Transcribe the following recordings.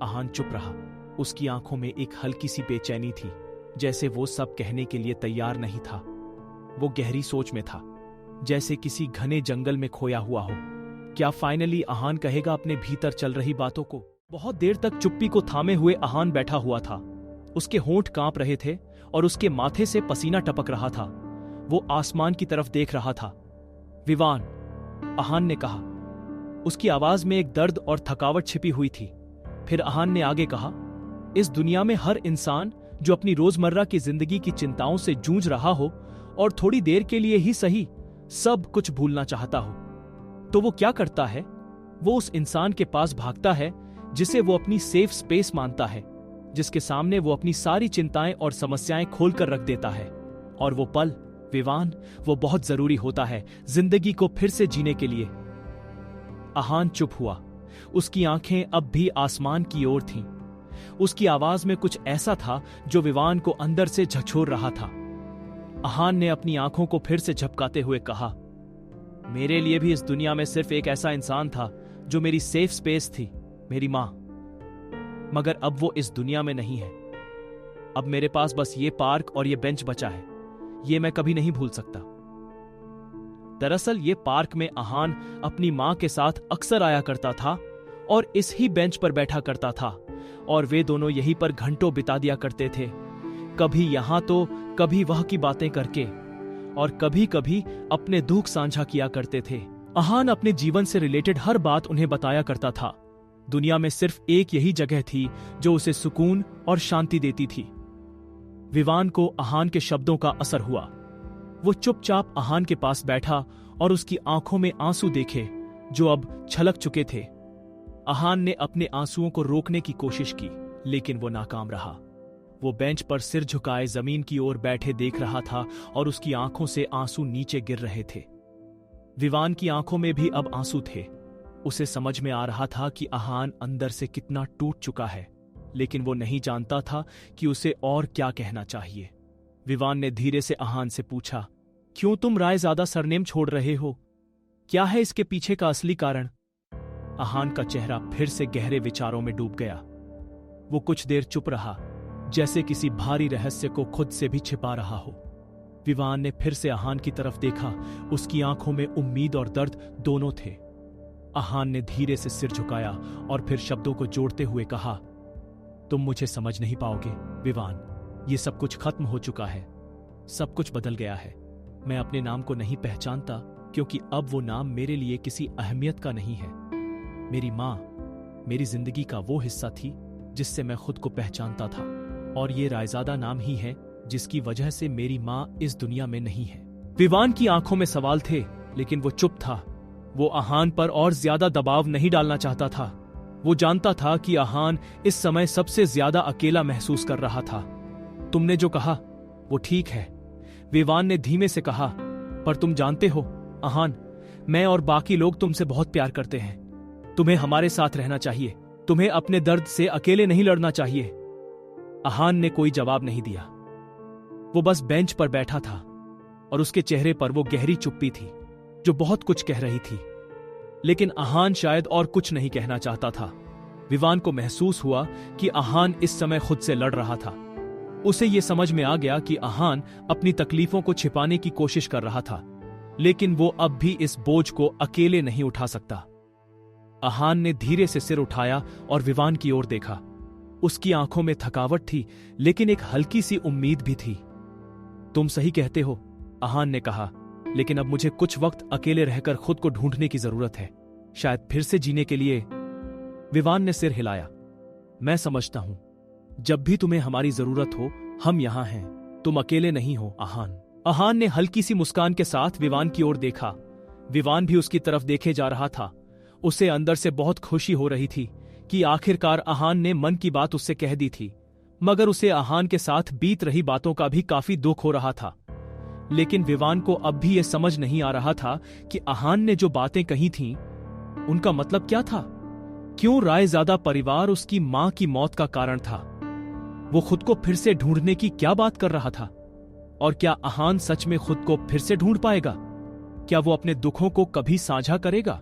आहान चुप रहा। उसकी आंखों में एक हल्की सी बेचैनी थी, जैसे वो सब कहने के लिए तैयार नहीं था। वो गहरी सोच में था, जैसे किसी घने जंगल में खोया हुआ हो। क्या फाइनली आहान कहेगा अपने भीतर चल रही बातों को? बहुत देर तक चुप्पी को थामे हुए आहान बैठा हुआ था। उसके होंठ कांप रहे थे और उसके माथे से पसीना टपक रहा था। वो आसमान की तरफ देख रहा था। विवान, आहान ने कहा। उसकी आवाज में एक दर्द और थकावट छिपी हुई थी। फिर आहान ने आगे कहा, इस दुनिया में हर इंसान जो अपनी रोजमर्रा की जिंदगी की चिंताओं से जूझ रहा हो और थोड़ी देर के लिए ही सही सब कुछ भूलना चाहता हो, तो वो क्या करता है? वो उस इंसान के पास भागता है जिसे वो अपनी सेफ स्पेस मानता है, जिसके सामने वो अपनी सारी चिंताएं और समस्याएं खोलकर रख देता है। और वो पल, विवान, वो बहुत जरूरी होता है जिंदगी को फिर से जीने के लिए। आहान चुप हुआ। उसकी आंखें अब भी आसमान की ओर थीं। उसकी आवाज में कुछ ऐसा था जो विवान को अंदर से झकझोर रहा था। आहान ने अपनी आंखों को फिर से झपकाते हुए कहा, मेरे लिए भी इस दुनिया में सिर्फ एक ऐसा इंसान था जो मेरी सेफ स्पेस थी, मेरी मां। मगर अब वो इस दुनिया में नहीं है। अब मेरे पास बस ये पार्क और ये बेंच बचा है। ये मैं कभी नहीं भूल सकता। दरअसल ये पार्क में आहान अपनी मां के साथ अक्सर आया करता था और इस ही बेंच पर बैठा करता था, और वे दोनों यहीं पर घंटों बिता दिया करते थे। कभी यहां तो कभी वह की बातें करके, और कभी कभी अपने दुख साझा किया करते थे। आहान अपने जीवन से रिलेटेड हर बात उन्हें बताया करता था। दुनिया में सिर्फ एक यही जगह थी जो उसे सुकून और शांति देती थी। विवान को आहान के शब्दों का असर हुआ। वो चुपचाप आहान के पास बैठा और उसकी आंखों में आंसू देखे जो अब छलक चुके थे। आहान ने अपने आंसुओं को रोकने की कोशिश की, लेकिन वो नाकाम रहा। वो बेंच पर सिर झुकाए जमीन की ओर बैठे देख रहा था और उसकी आंखों से आंसू नीचे गिर रहे थे। विवान की आंखों में भी अब आंसू थे। उसे समझ में आ रहा था कि आहान अंदर से कितना टूट चुका है, लेकिन वो नहीं जानता था कि उसे और क्या कहना चाहिए। विवान ने धीरे से आहान से पूछा, क्यों तुम रायजादा सरनेम छोड़ रहे हो? क्या है इसके पीछे का असली कारण? आहान का चेहरा फिर से गहरे विचारों में डूब गया। वो कुछ देर चुप रहा, जैसे किसी भारी रहस्य को खुद से भी छिपा रहा हो। विवान ने फिर से आहान की तरफ देखा। उसकी आंखों में उम्मीद और दर्द दोनों थे। आहान ने धीरे से सिर झुकाया और फिर शब्दों को जोड़ते हुए कहा, तुम मुझे समझ नहीं पाओगे विवान। ये सब कुछ खत्म हो चुका है। सब कुछ बदल गया है। मैं अपने नाम को नहीं पहचानता, क्योंकि अब वो नाम मेरे लिए किसी अहमियत का नहीं है। मेरी मां मेरी जिंदगी का वो हिस्सा थी जिससे मैं खुद को पहचानता था, और ये रायजादा नाम ही है जिसकी वजह से मेरी मां इस दुनिया में नहीं है। विवान की आंखों में सवाल थे, लेकिन वो चुप था। वो आहान पर और ज्यादा दबाव नहीं डालना चाहता था। वो जानता था कि आहान इस समय सबसे ज्यादा अकेला महसूस कर रहा था। तुमने जो कहा वो ठीक है, विवान ने धीमे से कहा, पर तुम जानते हो आहान, मैं और बाकी लोग तुमसे बहुत प्यार करते हैं। तुम्हें हमारे साथ रहना चाहिए। तुम्हें अपने दर्द से अकेले नहीं लड़ना चाहिए। आहान ने कोई जवाब नहीं दिया। वो बस बेंच पर बैठा था और उसके चेहरे पर वो गहरी चुप्पी थी जो बहुत कुछ कह रही थी, लेकिन आहान शायद और कुछ नहीं कहना चाहता था। विवान को महसूस हुआ कि आहान इस समय खुद से लड़ रहा था। उसे ये समझ में आ गया कि आहान अपनी तकलीफों को छिपाने की कोशिश कर रहा था, लेकिन वो अब भी इस बोझ को अकेले नहीं उठा सकता। आहान ने धीरे से सिर उठाया और विवान की ओर देखा। उसकी आंखों में थकावट थी, लेकिन एक हल्की सी उम्मीद भी थी। तुम सही कहते हो, आहान ने कहा, लेकिन अब मुझे कुछ वक्त अकेले रहकर खुद को ढूंढने की जरूरत है, शायद फिर से जीने के लिए। विवान ने सिर हिलाया। मैं समझता हूं, जब भी तुम्हें हमारी जरूरत हो हम यहां हैं। तुम अकेले नहीं हो आहान। आहान ने हल्की सी मुस्कान के साथ विवान की ओर देखा। विवान भी उसकी तरफ देखे जा रहा था। उसे अंदर से बहुत खुशी हो रही थी कि आखिरकार आहान ने मन की बात उससे कह दी थी, मगर उसे आहान के साथ बीत रही बातों का भी काफी दुख हो रहा था। लेकिन विवान को अब भी यह समझ नहीं आ रहा था कि आहान ने जो बातें कही थीं, उनका मतलब क्या था। क्यों रायजादा परिवार उसकी मां की मौत का कारण था? वो खुद को फिर से ढूंढने की क्या बात कर रहा था? और क्या आहान सच में खुद को फिर से ढूंढ पाएगा? क्या वो अपने दुखों को कभी साझा करेगा?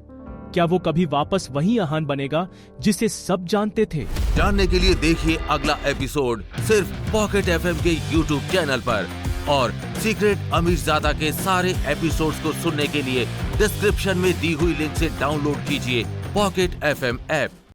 क्या वो कभी वापस वही अहान बनेगा जिसे सब जानते थे? जानने के लिए देखिए अगला एपिसोड सिर्फ पॉकेट एफएम के यूट्यूब चैनल पर। और सीक्रेट अमीरजादा के सारे एपिसोड्स को सुनने के लिए डिस्क्रिप्शन में दी हुई लिंक से डाउनलोड कीजिए पॉकेट एफएम ऐप।